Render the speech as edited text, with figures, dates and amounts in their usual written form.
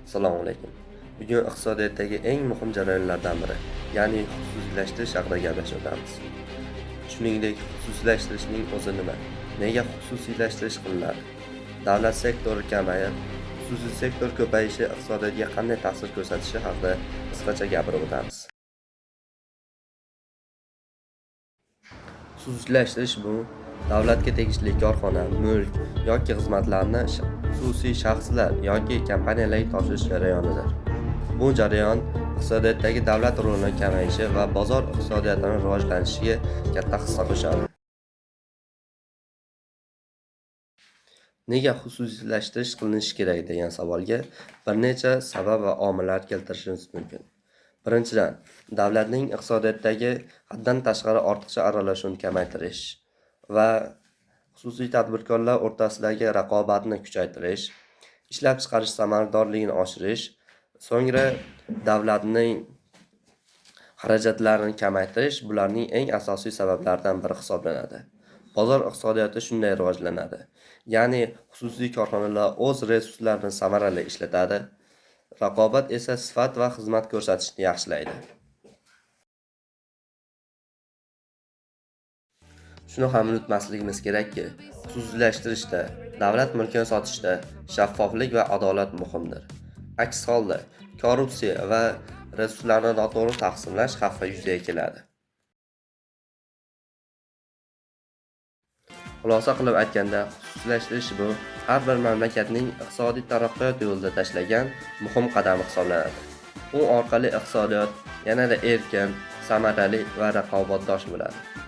Assalomu alaykum. Bugun iqtisodiyotdagi eng muhim jarayonlardan biri, ya'ni xususiylashtirish haqida gaplashamiz. Shuningdek, xususiylashtirishning o'zi nima? Nega xususiylashtirish qilinadi? Davlat sektori kamayib, xususiy sektor ko'payishi iqtisodiyotga qanday ta'sir ko'rsatishi haqida qisqacha gapirib o'tamiz. Xususiylashtirish bu davlatga tegishli korxona, mulk yoki xizmatlarni xususiy shaxslar yoki kompaniyalarga topshirish jarayonidir. Bu jarayon iqtisodiyotdagi davlat rolining kamayishi va bozor iqtisodiyotining rivojlanishiga katta hissa qo'shadi. Nega xususiylashtirish qilinishi kerak degan savolga bir necha sabab va omillar keltirishimiz mumkin. Birinchidan, davlatning iqtisodiyotdagi haddan tashqari ortiqcha aralashuvini kamaytirish va xususiy tadbirkorlar o'rtasidagi raqobatni kuchaytirish, ishlab chiqarish samaradorligini oshirish, so'ngra davlatning xarajatlarini kamaytirish bularning eng asosiy sabablaridan biri hisoblanadi. Bozor iqtisodiyoti shunday rivojlanadi. Ya'ni xususiy korxonalar o'z resurslarini samarali ishlatadi, raqobat esa sifat va xizmat ko'rsatishni yaxshilaydi. Shuni ham unutmasligimiz kerakki, xususiylashtirishda, davlat mulkini sotishda shaffoflik va adolat muhimdir. Aks holda, korrupsiya va resurslarni noto'g'ri taqsimlash xavfi yuzaga keladi. Xulosa qilib aytganda, xususiylashtirish bu har bir mamlakatning iqtisodiy taraqqiyot yo'lida tashlagan muhim qadam hisoblanadi. U orqali iqtisodiyot yanada erkin, samarali va raqobatdosh bo'ladi.